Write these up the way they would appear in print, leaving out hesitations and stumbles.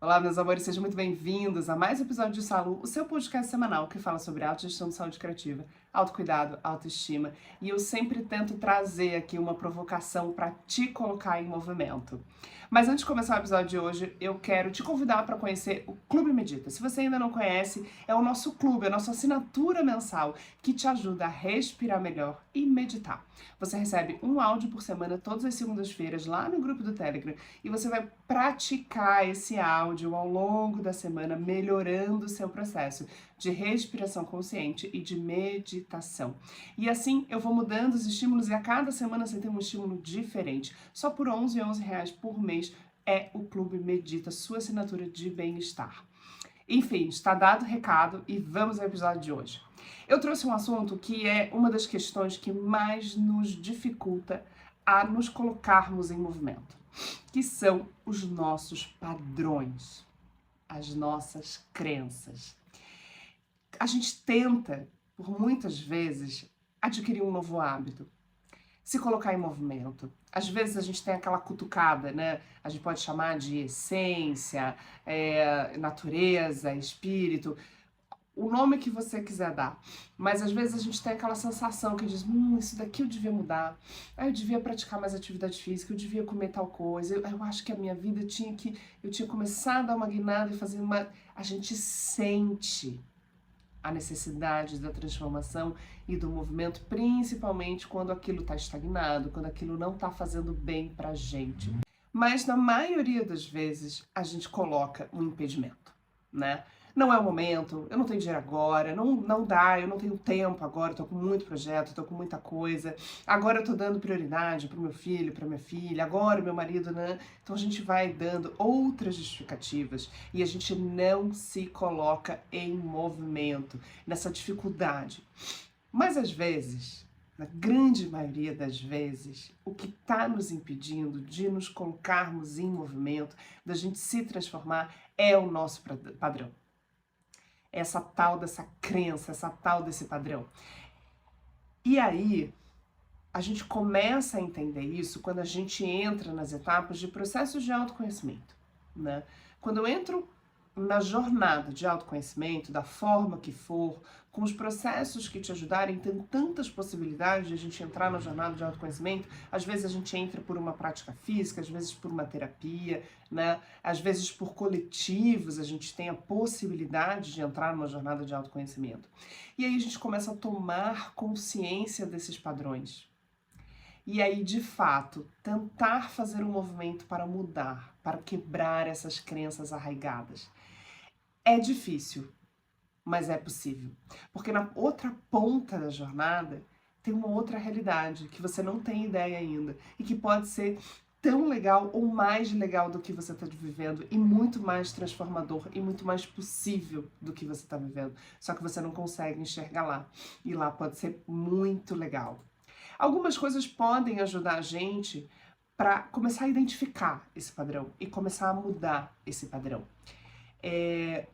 Olá, meus amores, sejam muito bem-vindos a mais um episódio de Salu, o seu podcast semanal que fala sobre autogestão de saúde criativa, autocuidado, autoestima. E eu sempre tento trazer aqui uma provocação para te colocar em movimento. Mas antes de começar o episódio de hoje, eu quero te convidar para conhecer o Clube Medita. Se você ainda não conhece, é o nosso clube, a nossa assinatura mensal que te ajuda a respirar melhor e meditar. Você recebe um áudio por semana todas as segundas-feiras lá no grupo do Telegram e você vai praticar esse áudio ao longo da semana, melhorando o seu processo de respiração consciente e de meditação. E assim eu vou mudando os estímulos e a cada semana você tem um estímulo diferente. Só por R$ 11 por mês é o Clube Medita, sua assinatura de bem-estar. Enfim, está dado o recado e vamos ao episódio de hoje. Eu trouxe um assunto que é uma das questões que mais nos dificulta a nos colocarmos em movimento, que são os nossos padrões, as nossas crenças. A gente tenta, por muitas vezes, adquirir um novo hábito, se colocar em movimento. Às vezes a gente tem aquela cutucada, né? A gente pode chamar de essência, natureza, espírito, o nome que você quiser dar. Mas às vezes a gente tem aquela sensação que diz, isso daqui eu devia mudar, eu devia praticar mais atividade física, eu devia comer tal coisa, eu acho que a minha vida eu tinha começado a dar uma guinada e fazer uma... A gente sente a necessidade da transformação e do movimento, principalmente quando aquilo está estagnado, quando aquilo não está fazendo bem pra gente. Mas na maioria das vezes a gente coloca um impedimento, né? Não é o momento, eu não tenho dinheiro agora, não dá, eu não tenho tempo agora, tô com muito projeto, tô com muita coisa, agora eu tô dando prioridade pro meu filho, pra minha filha, agora meu marido, né? Então a gente vai dando outras justificativas e a gente não se coloca em movimento, nessa dificuldade. Mas às vezes, na grande maioria das vezes, o que está nos impedindo de nos colocarmos em movimento, da gente se transformar, é o nosso padrão. Essa tal dessa crença, essa tal desse padrão. E aí, a gente começa a entender isso quando a gente entra nas etapas de processos de autoconhecimento, né? Quando eu entro na jornada de autoconhecimento, da forma que for, com os processos que te ajudarem, tem tantas possibilidades de a gente entrar na jornada de autoconhecimento. Às vezes a gente entra por uma prática física, às vezes por uma terapia, né? Às vezes por coletivos a gente tem a possibilidade de entrar numa jornada de autoconhecimento. E aí a gente começa a tomar consciência desses padrões. E aí, de fato, tentar fazer um movimento para mudar, para quebrar essas crenças arraigadas. É difícil, mas é possível. Porque na outra ponta da jornada tem uma outra realidade que você não tem ideia ainda e que pode ser tão legal ou mais legal do que você está vivendo e muito mais transformador e muito mais possível do que você está vivendo. Só que você não consegue enxergar lá. E lá pode ser muito legal. Algumas coisas podem ajudar a gente para começar a identificar esse padrão e começar a mudar esse padrão.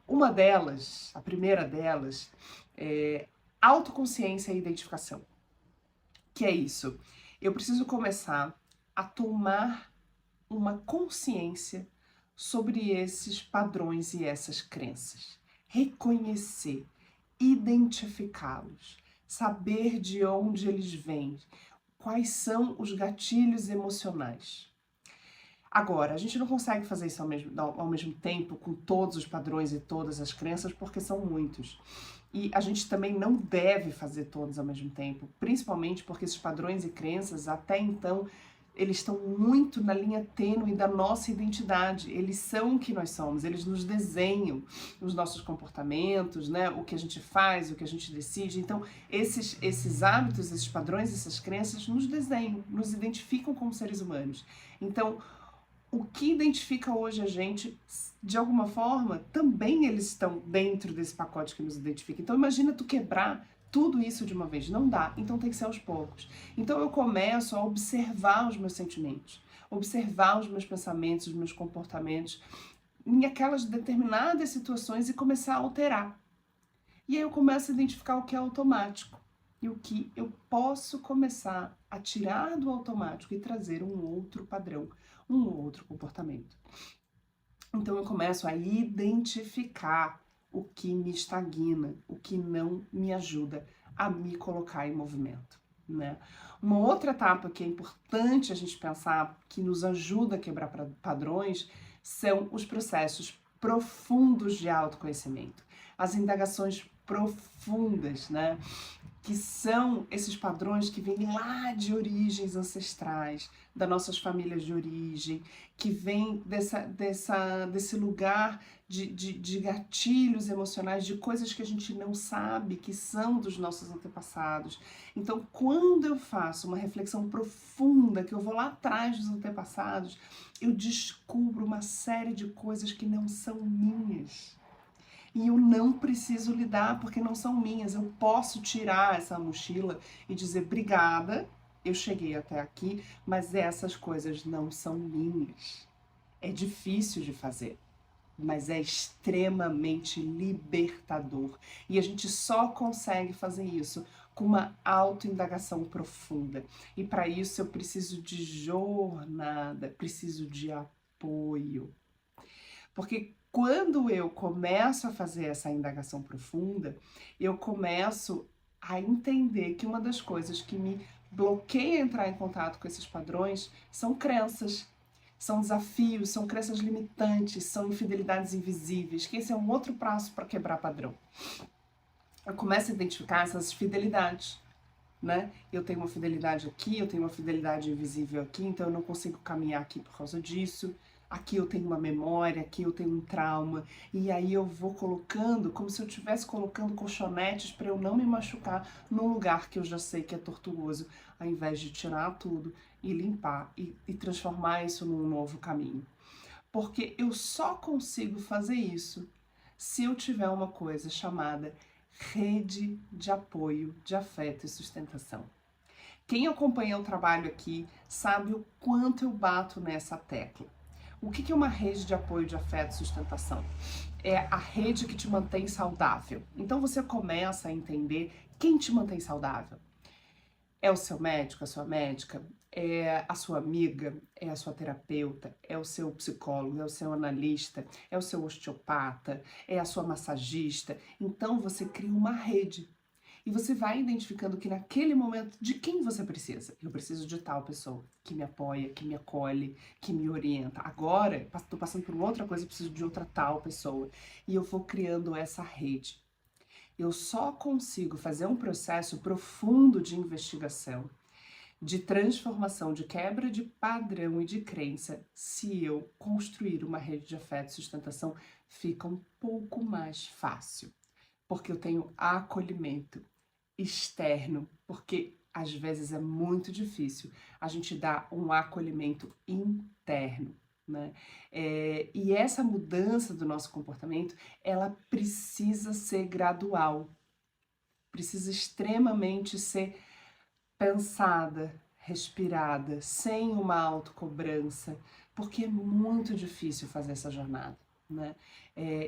Uma delas, a primeira delas, é autoconsciência e identificação. Que é isso? Eu preciso começar a tomar uma consciência sobre esses padrões e essas crenças. Reconhecer, identificá-los, saber de onde eles vêm, quais são os gatilhos emocionais. Agora, a gente não consegue fazer isso ao mesmo tempo com todos os padrões e todas as crenças, porque são muitos. E a gente também não deve fazer todos ao mesmo tempo, principalmente porque esses padrões e crenças, até então, eles estão muito na linha tênue da nossa identidade. Eles são o que nós somos, eles nos desenham os nossos comportamentos, né? O que a gente faz, o que a gente decide. Então, esses hábitos, esses padrões, essas crenças nos desenham, nos identificam como seres humanos. Então, o que identifica hoje a gente, de alguma forma, também eles estão dentro desse pacote que nos identifica. Então imagina tu quebrar tudo isso de uma vez. Não dá, então tem que ser aos poucos. Então eu começo a observar os meus sentimentos, observar os meus pensamentos, os meus comportamentos em aquelas determinadas situações e começar a alterar. E aí eu começo a identificar o que é automático e o que eu posso começar a tirar do automático e trazer um outro padrão, um outro comportamento. Então eu começo a identificar o que me estagna, o que não me ajuda a me colocar em movimento, né? Uma outra etapa que é importante a gente pensar, que nos ajuda a quebrar padrões, são os processos profundos de autoconhecimento, as indagações profundas, né? Que são esses padrões que vêm lá de origens ancestrais, das nossas famílias de origem, que vêm desse lugar de gatilhos emocionais, de coisas que a gente não sabe que são dos nossos antepassados. Então, quando eu faço uma reflexão profunda, que eu vou lá atrás dos antepassados, eu descubro uma série de coisas que não são minhas. E eu não preciso lidar porque não são minhas. Eu posso tirar essa mochila e dizer obrigada, eu cheguei até aqui, mas essas coisas não são minhas. É difícil de fazer, mas é extremamente libertador. E a gente só consegue fazer isso com uma autoindagação profunda. E para isso eu preciso de jornada, preciso de apoio. Porque quando eu começo a fazer essa indagação profunda, eu começo a entender que uma das coisas que me bloqueia entrar em contato com esses padrões são crenças, são desafios, são crenças limitantes, são infidelidades invisíveis, que esse é um outro passo para quebrar padrão. Eu começo a identificar essas fidelidades, né? Eu tenho uma fidelidade aqui, eu tenho uma fidelidade invisível aqui, então eu não consigo caminhar aqui por causa disso. Aqui eu tenho uma memória, aqui eu tenho um trauma, e aí eu vou colocando, como se eu estivesse colocando colchonetes para eu não me machucar num lugar que eu já sei que é tortuoso, ao invés de tirar tudo e limpar e transformar isso num novo caminho. Porque eu só consigo fazer isso se eu tiver uma coisa chamada rede de apoio, de afeto e sustentação. Quem acompanha o trabalho aqui sabe o quanto eu bato nessa tecla. O que é uma rede de apoio, de afeto e sustentação? É a rede que te mantém saudável. Então você começa a entender quem te mantém saudável. É o seu médico, a sua médica, é a sua amiga, é a sua terapeuta, é o seu psicólogo, é o seu analista, é o seu osteopata, é a sua massagista. Então você cria uma rede. E você vai identificando que naquele momento, de quem você precisa? Eu preciso de tal pessoa que me apoia, que me acolhe, que me orienta. Agora, estou passando por outra coisa, preciso de outra tal pessoa. E eu vou criando essa rede. Eu só consigo fazer um processo profundo de investigação, de transformação, de quebra de padrão e de crença, se eu construir uma rede de afeto e sustentação, fica um pouco mais fácil. Porque eu tenho acolhimento externo, porque às vezes é muito difícil a gente dar um acolhimento interno, né? E essa mudança do nosso comportamento, ela precisa ser gradual, precisa extremamente ser pensada, respirada, sem uma autocobrança, porque é muito difícil fazer essa jornada, né?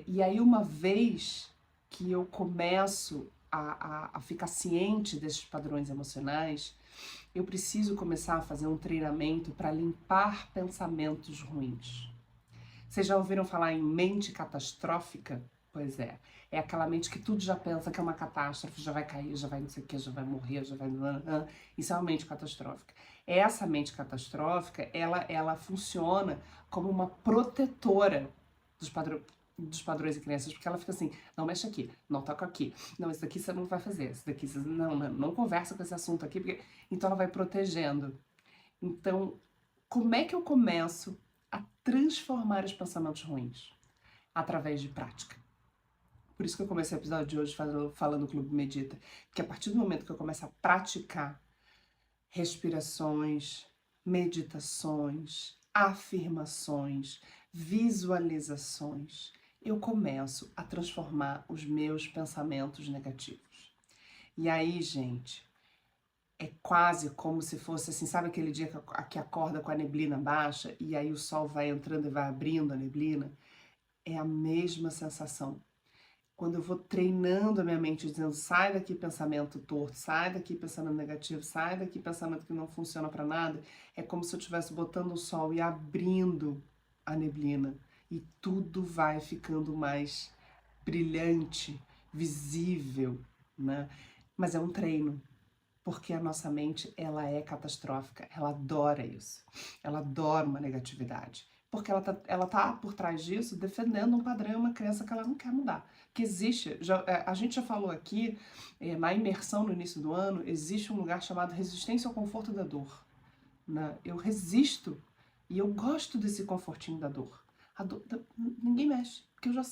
E aí uma vez que eu começo a ficar ciente desses padrões emocionais, eu preciso começar a fazer um treinamento para limpar pensamentos ruins. Vocês já ouviram falar em mente catastrófica? Pois é. É aquela mente que tudo já pensa que é uma catástrofe, já vai cair, já vai não sei o que, já vai morrer, já vai... Isso é uma mente catastrófica. Essa mente catastrófica, ela funciona como uma protetora dos padrões e crenças, porque ela fica assim, não mexe aqui, não toca aqui, não, isso daqui você não vai fazer, isso daqui você não conversa com esse assunto aqui, porque... Então ela vai protegendo. Então, como é que eu começo a transformar os pensamentos ruins? Através de prática. Por isso que eu comecei o episódio de hoje falando do Clube Medita, porque a partir do momento que eu começo a praticar respirações, meditações, afirmações, visualizações, eu começo a transformar os meus pensamentos negativos. E aí, gente, é quase como se fosse assim, sabe aquele dia que acorda com a neblina baixa e aí o sol vai entrando e vai abrindo a neblina? É a mesma sensação. Quando eu vou treinando a minha mente, dizendo, sai daqui pensamento torto, sai daqui pensamento negativo, sai daqui pensamento que não funciona para nada, é como se eu estivesse botando o sol e abrindo a neblina. e tudo vai ficando mais brilhante, visível, né? Mas é um treino, porque a nossa mente, ela é catastrófica, ela adora isso, ela adora uma negatividade, porque ela tá por trás disso defendendo um padrão, uma crença que ela não quer mudar, que existe, a gente já falou aqui, na imersão no início do ano, existe um lugar chamado resistência ao conforto da dor, né? Eu resisto e eu gosto desse confortinho da dor. Ninguém mexe, porque eu já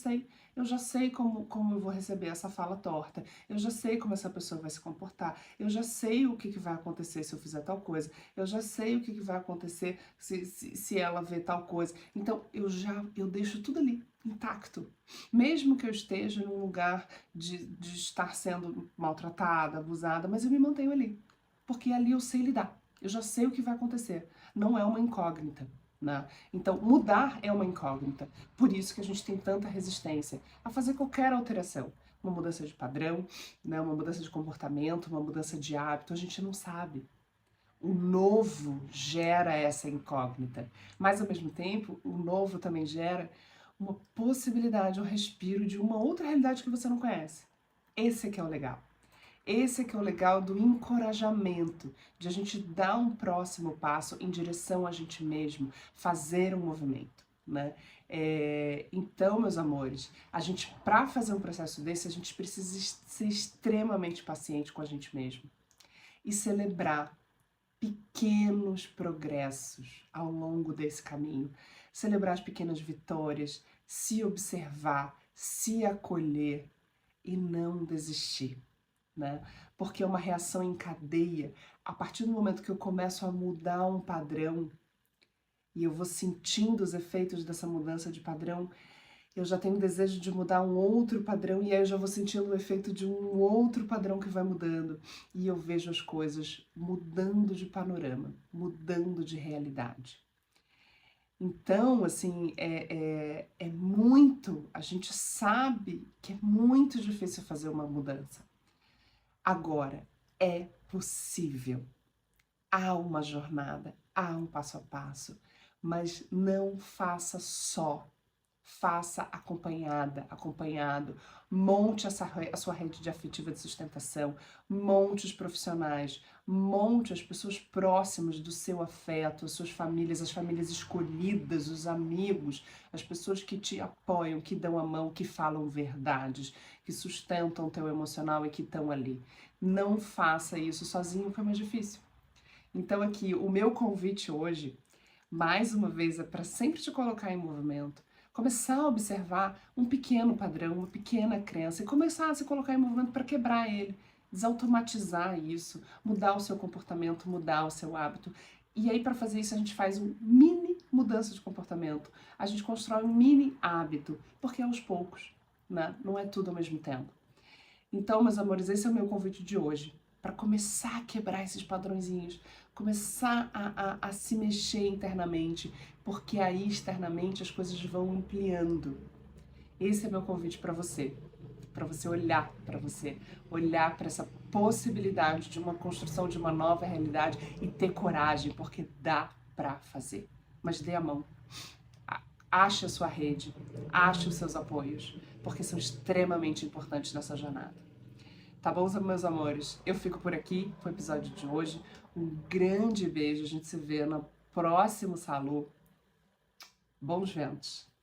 sei como eu vou receber essa fala torta, eu já sei como essa pessoa vai se comportar, eu já sei o que vai acontecer se eu fizer tal coisa, eu já sei o que vai acontecer se ela ver tal coisa. Então eu deixo tudo ali, intacto. Mesmo que eu esteja num lugar de estar sendo maltratada, abusada, mas eu me mantenho ali, porque ali eu sei lidar. Eu já sei o que vai acontecer. Não é uma incógnita, né? Então, mudar é uma incógnita. Por isso que a gente tem tanta resistência a fazer qualquer alteração. Uma mudança de padrão, né? Uma mudança de comportamento, uma mudança de hábito. A gente não sabe. O novo gera essa incógnita. Mas, ao mesmo tempo, o novo também gera uma possibilidade, um respiro de uma outra realidade que você não conhece. Esse é que é o legal. Esse é que é o legal do encorajamento, de a gente dar um próximo passo em direção a gente mesmo, fazer um movimento, né? Então, meus amores, a gente, para fazer um processo desse, a gente precisa ser extremamente paciente com a gente mesmo e celebrar pequenos progressos ao longo desse caminho, celebrar as pequenas vitórias, se observar, se acolher e não desistir, né? Porque é uma reação em cadeia. A partir do momento que eu começo a mudar um padrão e eu vou sentindo os efeitos dessa mudança de padrão, eu já tenho desejo de mudar um outro padrão e aí eu já vou sentindo o efeito de um outro padrão que vai mudando e eu vejo as coisas mudando de panorama, mudando de realidade. Então, assim, é muito, a gente sabe que é muito difícil fazer uma mudança. Agora, é possível. Há uma jornada, há um passo a passo, mas não faça só. Faça acompanhada, acompanhado. Monte a sua rede de afetiva de sustentação, monte os profissionais, monte as pessoas próximas do seu afeto, as famílias escolhidas, os amigos, as pessoas que te apoiam, que dão a mão, que falam verdades, que sustentam o teu emocional e que estão ali. Não faça isso sozinho, que é mais difícil. Então aqui, o meu convite hoje, mais uma vez, é para sempre te colocar em movimento, começar a observar um pequeno padrão, uma pequena crença e começar a se colocar em movimento para quebrar ele, desautomatizar isso, mudar o seu comportamento, mudar o seu hábito. E aí, para fazer isso, a gente faz uma mini mudança de comportamento, a gente constrói um mini hábito, porque é aos poucos, né? Não é tudo ao mesmo tempo. Então, meus amores, esse é o meu convite de hoje, para começar a quebrar esses padrõezinhos, começar a se mexer internamente, porque aí externamente as coisas vão ampliando. Esse é meu convite para você olhar para você, olhar para essa possibilidade de uma construção de uma nova realidade e ter coragem, porque dá para fazer. Mas dê a mão. Ache a sua rede, ache os seus apoios, porque são extremamente importantes nessa jornada. Tá bom, meus amores? Eu fico por aqui com o episódio de hoje. Um grande beijo, a gente se vê no próximo Salô. Bons ventos!